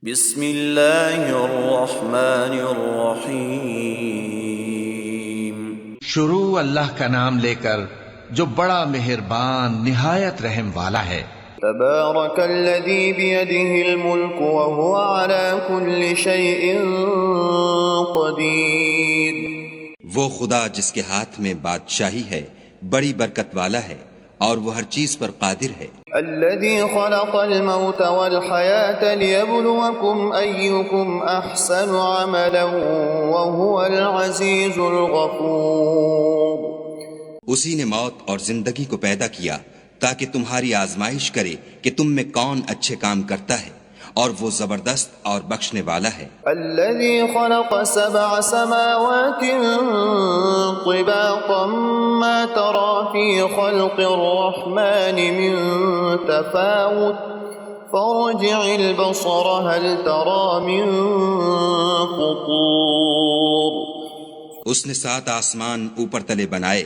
بسم اللہ الرحمن الرحیم۔ شروع اللہ کا نام لے کر جو بڑا مہربان نہایت رحم والا ہے۔ تبارک الذی بیدہ الملک وہو علی کل شیء قدیر۔ وہ خدا جس کے ہاتھ میں بادشاہی ہے بڑی برکت والا ہے اور وہ ہر چیز پر قادر ہے۔ الذي خلق الموت والحياة ليبلوكم أيكم أحسن عملا وهو العزيز الغفور۔ اسی نے موت اور زندگی کو پیدا کیا تاکہ تمہاری آزمائش کرے کہ تم میں کون اچھے کام کرتا ہے، اور وہ زبردست اور بخشنے والا ہے۔ الذي خلق 7 سماوات طباقا ما ترى في خلق الرحمن من تفاوت فارجع البصر هل ترى من فطور۔ اس نے 7 آسمان اوپر تلے بنائے،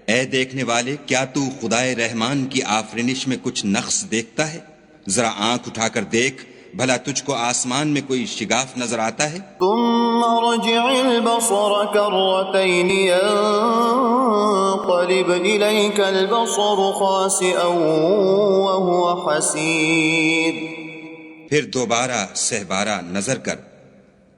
اے دیکھنے والے کیا تو خدائے رحمان کی آفرینش میں کچھ نقص دیکھتا ہے؟ ذرا آنکھ اٹھا کر دیکھ، بھلا تجھ کو آسمان میں کوئی شگاف نظر آتا ہے؟ ثم رجع البصر كرتين ينقلب إليك البصر خاسئا وهو حسير۔ پھر دوبارہ سہبارہ نظر کر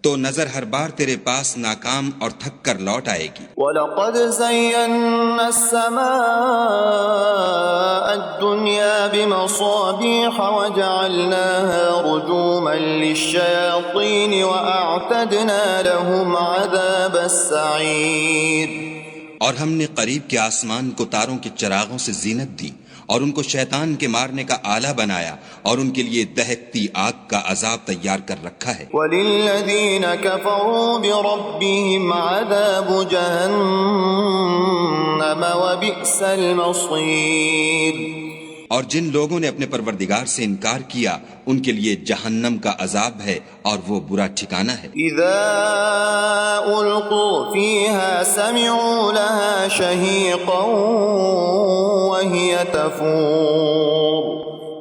تو نظر ہر بار تیرے پاس ناکام اور تھک کر لوٹ آئے گی۔ وَلَقَدْ زَيَّنَّا السَّمَاءَ الدُّنْيَا بِمَصَابِيحَ وَجَعَلْنَاهَا رُجُومًا لِلشَّيَاطِينِ وَأَعْتَدْنَا لَهُمْ عَذَابَ السَّعِيرِ۔ اور ہم نے قریب کے آسمان کو تاروں کے چراغوں سے زینت دی اور ان کو شیطان کے مارنے کا آلہ بنایا اور ان کے لیے دہکتی آگ کا عذاب تیار کر رکھا ہے۔ وَلِلَّذِينَ كَفَرُوا بِرَبِّهِمْ عَذَابُ جَهَنَّمَ وَبِئْسَ الْمَصِيرُ۔ اور جن لوگوں نے اپنے پروردگار سے انکار کیا ان کے لیے جہنم کا عذاب ہے اور وہ برا ٹھکانہ ہے۔ اذا القوا فيها سمعوا لها شهيقا وهي تفور۔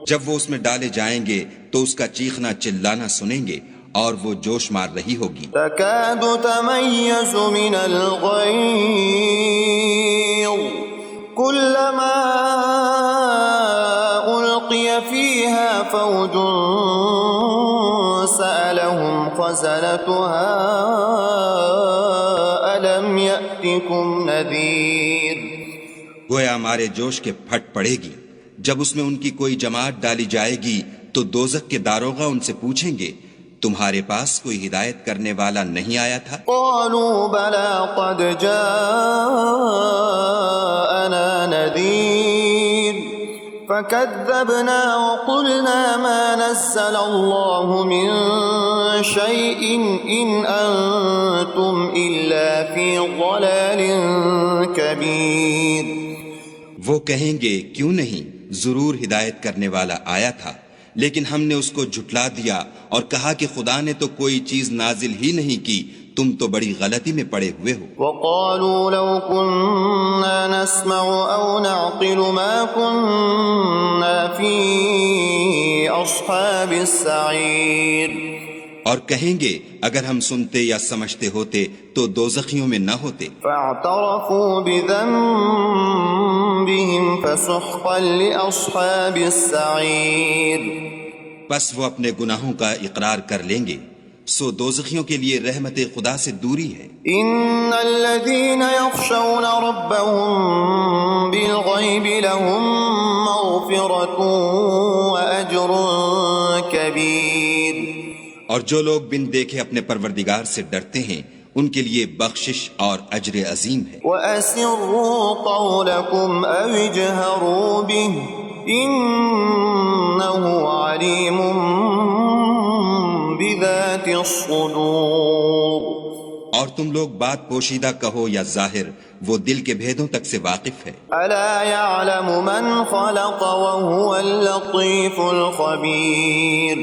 جب وہ اس میں ڈالے جائیں گے تو اس کا چیخنا چلانا سنیں گے اور وہ جوش مار رہی ہوگی۔ تكاد تميز من الغيظ كلما ألقي فيها فوج سألهم خزنتها ألم يأتكم نذير۔ گویا ہمارے جوش کے پھٹ پڑے گی جب اس میں ان کی کوئی جماعت ڈالی جائے گی تو دوزخ کے داروغہ ان سے پوچھیں گے تمہارے پاس کوئی ہدایت کرنے والا نہیں آیا تھا؟ قالوا بلى قد جاءنا نذير فكذبنا وقلنا ما نزل الله من شيء إن أنتم إلا في ضلال كبير۔ وہ کہیں گے کیوں نہیں، ضرور ہدایت کرنے والا آیا تھا، لیکن ہم نے اس کو جھٹلا دیا اور کہا کہ خدا نے تو کوئی چیز نازل ہی نہیں کی، تم تو بڑی غلطی میں پڑے ہوئے ہو۔ وقالوا لو كنا نسمع أو نعقل ما كنا في أصحاب السعير۔ اور کہیں گے اگر ہم سنتے یا سمجھتے ہوتے تو دوزخیوں میں نہ ہوتے۔ فاعترفوا بذنبهم فسحقا لأصحاب السعير۔ پس وہ اپنے گناہوں کا اقرار کر لیں گے، سو دوزخیوں کے لیے رحمت خدا سے دوری ہے۔ ان الذين يخشون ربهم بالغيب لهم مغفرة وأجر كبير۔ اور جو لوگ بن دیکھے اپنے پروردگار سے ڈرتے ہیں ان کے لیے بخشش اور اجر عظیم ہے۔ وَأَسِرُّوا قَوْلَكُمْ أَوِ اجْهَرُوا بِهِ إِنَّهُ عَلِيمٌ بِذَاتِ الصُّدُورِ۔ اور تم لوگ بات پوشیدہ کہو یا ظاہر، وہ دل کے بھیدوں تک سے واقف ہے۔ أَلَا يَعْلَمُ مَنْ خَلَقَ وَهُوَ اللَّطِيفُ الْخَبِيرُ۔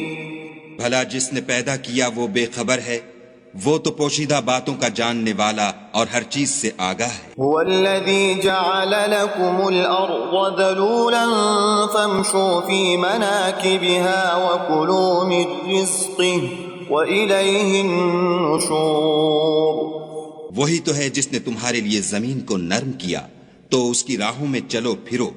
بھلا جس نے پیدا کیا وہ بے خبر ہے، وہ تو پوشیدہ باتوں کا جاننے والا اور ہر چیز سے آگاہ ہے۔ هو الذي جعل لكم الأرض ذلولا فامشوا في مناكبها وكلوا من رزقه وإليه النشور۔ وہی تو ہے جس نے تمہارے لیے زمین کو نرم کیا تو اس کی راہوں میں چلو پھرو،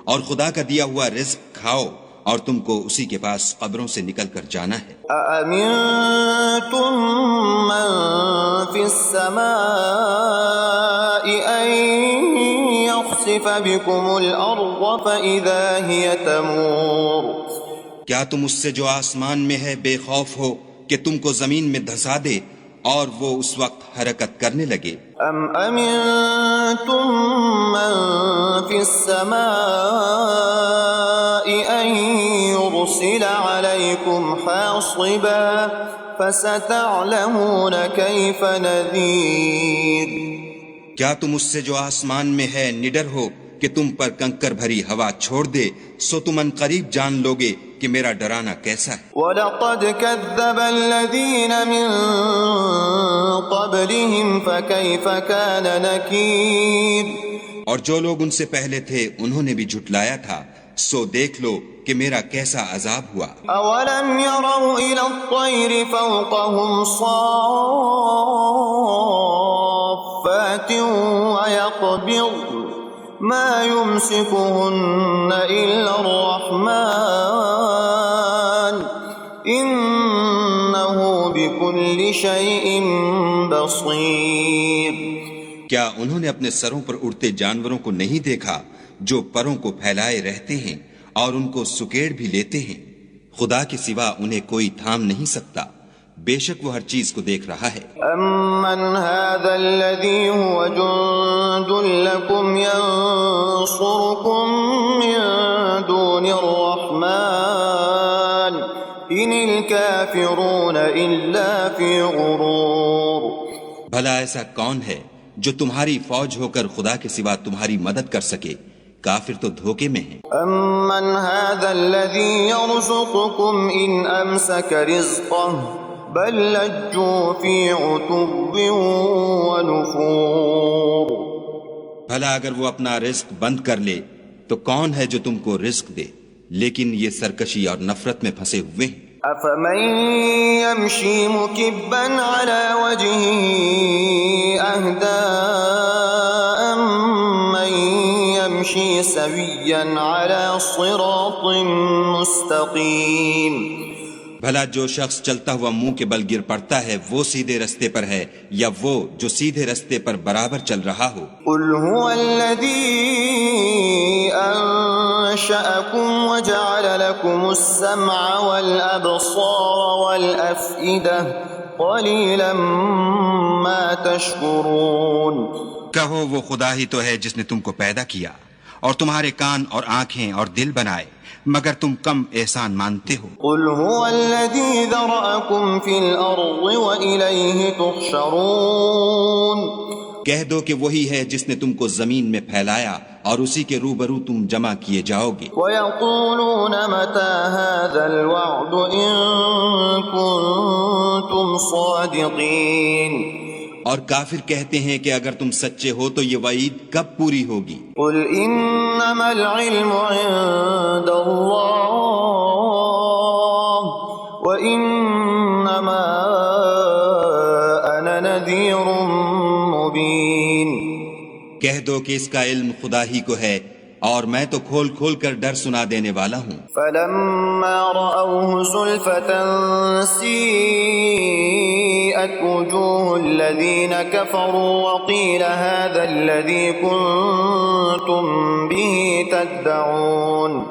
اور خدا کا دیا ہوا رزق کھاؤ، اور تم کو اسی کے پاس قبروں سے نکل کر جانا ہے۔ أأمنتم من في السماء أن يخسف بكم الأرض فإذا هي تمور۔ کیا تم اس سے جو آسمان میں ہے بے خوف ہو کہ تم کو زمین میں دھسا دے اور وہ اس وقت حرکت کرنے لگے؟ أم أمنتم من في السماء أن يرسل عليكم حاصبا فستعلمون كيف نذير۔ کیا تم اس سے جو آسمان میں ہے نڈر ہو کہ تم پر کنکر بھری ہوا چھوڑ دے، سو تم ان قریب جان لوگے کہ میرا ڈرانا کیسا ہے۔ وَلَقَدْ كَذَّبَ الَّذِينَ مِن قَبْلِهِمْ فَكَيْفَ كَانَ نَكِيرٌ۔ اور جو لوگ ان سے پہلے تھے انہوں نے بھی جھٹلایا تھا، سو دیکھ لو کہ میرا کیسا عذاب ہوا۔ أَوَلَمْ يَرَوْا إِلَى الطَّيْرِ فَوْقَهُمْ صَافَّاتٍ وَيَقْبِضْنَ مَا يُمْسِكُهُنَّ إِلَّا الرَّحْمَنُ إِنَّهُ بِكُلِّ شَيْءٍ بَصِيرٌ۔ کیا انہوں نے اپنے سروں پر اڑتے جانوروں کو نہیں دیکھا جو پروں کو پھیلائے رہتے ہیں اور ان کو سکیڑ بھی لیتے ہیں؟ خدا کے سوا انہیں کوئی تھام نہیں سکتا، بے شک وہ ہر چیز کو دیکھ رہا ہے۔ أَمَّنْ هَذَا الَّذِي هُوَ جُندٌ لَكُمْ يَنصُرُكُم مِّن دُونِ الرَّحْمَنِ إِنِ الْكَافِرُونَ إِلَّا فِي غُرُورٍ۔ بھلا ایسا کون ہے جو تمہاری فوج ہو کر خدا کے سوا تمہاری مدد کر سکے؟ کافر تو دھوکے میں ہیں۔ أَمَّنْ هَذَا الَّذِي يَرْزُقُكُمْ إِنْ أَمْسَكَ رِزْقَهُ بَل لَجُّوا فِي عُتُوٍّ وَنُفُورٍ۔ بھلا اگر وہ اپنا رزق بند کر لے تو کون ہے جو تم کو رزق دے؟ لیکن یہ سرکشی اور نفرت میں پھنسے ہوئے ہیں۔ أَفَمَن يَمْشِي مُكِبًّا عَلَى وَجْهِهِ أَهْدَىٰ أَمَّن يَمْشِي سَوِيًّا عَلَى صِرَاطٍ مُّسْتَقِيمٍ۔ بھلا جو شخص چلتا ہوا منہ کے بل گر پڑتا ہے وہ سیدھے رستے پر ہے یا وہ جو سیدھے رستے پر برابر چل رہا ہو؟ قُلْ هُوَ الَّذِي أَنشَأَكُمْ وَجَعَلَ لَكُمُ السَّمْعَ وَالْأَبْصَارَ وَالْأَفْئِدَةَ قَلِيلًا مَا تَشْكُرُونَ۔ کہو وہ خدا ہی تو ہے جس نے تم کو پیدا کیا اور تمہارے کان اور آنکھیں اور دل بنائے، مگر تم کم احسان مانتے ہو۔ قُلْ هُوَ الَّذِي ذَرَأَكُمْ فِي الْأَرْضِ وَإِلَيْهِ تُحْشَرُونَ۔ کہہ دو کہ وہی ہے جس نے تم کو زمین میں پھیلایا اور اسی کے روبرو تم جمع کیے جاؤ گے۔ وَيَقُولُونَ مَتَى هَذَا الْوَعْدُ إِن كُنتُمْ صَادِقِينَ۔ اور کافر کہتے ہیں کہ اگر تم سچے ہو تو یہ وعید کب پوری ہوگی؟ قُلْ إِنَّمَا الْعِلْمُ عِندَ اللَّهِ وَإِنَّمَا أَنَا نَذِيرٌ مُّبِينٌ۔ کہہ دو کہ اس کا علم خدا ہی کو ہے اور میں تو کھول کھول کر ڈر سنا دینے والا ہوں۔ فَلَمَّا رَأَوْهُ زُلْفَةً سِيئَتْ وُجُوهُ الَّذِينَ كَفَرُوا وَقِيلَ هَذَا الَّذِي كُنتُم بِهِ تَدَّعُونَ۔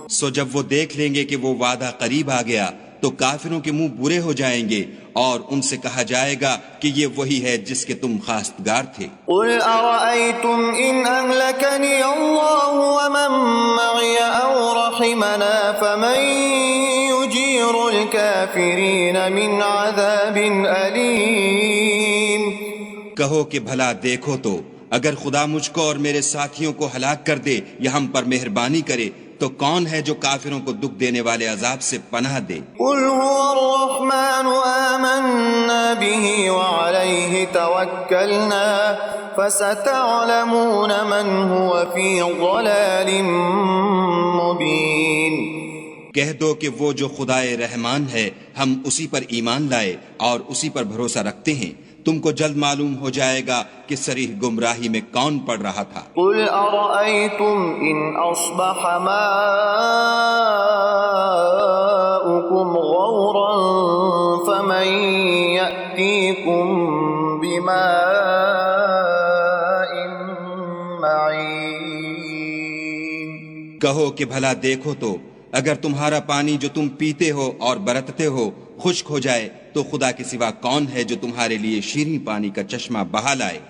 سو جب وہ دیکھ لیں گے کہ وہ وعدہ قریب آ گیا تو کافروں کے منہ برے ہو جائیں گے اور ان سے کہا جائے گا کہ یہ وہی ہے جس کے تم خواستگار تھے۔ قُلْ أَرَأَيْتُمْ إِنْ أَهْلَكَنِيَ اللَّهُ وَمَن مَّعِيَ أَوْ رَحِمَنَا فَمَن يُجِيرُ الْكَافِرِينَ مِنْ عَذَابٍ أَلِيمٍ۔ کہو کہ بھلا دیکھو تو اگر خدا مجھ کو اور میرے ساتھیوں کو ہلاک کر دے یا ہم پر مہربانی کرے تو کون ہے جو کافروں کو دکھ دینے والے عذاب سے پناہ دے؟ قُلْ هُوَ الرَّحْمَنُ آمَنَّا بِهِ توكلنا فستعلمون من هو في ضلال مبين کہہ دو کہ وہ جو خدائے رحمان ہے ہم اسی پر ایمان لائے اور اسی پر بھروسہ رکھتے ہیں، تم کو جلد معلوم ہو جائے گا کہ صریح گمراہی میں کون پڑ رہا تھا۔ قل أرأيتم إن أصبح ماؤكم غورا فمن يأتيكم بماء معين کہو کہ بھلا دیکھو تو اگر تمہارا پانی جو تم پیتے ہو اور برتتے ہو خشک ہو جائے تو خدا کے سوا کون ہے جو تمہارے لیے شیریں پانی کا چشمہ بہا لائے۔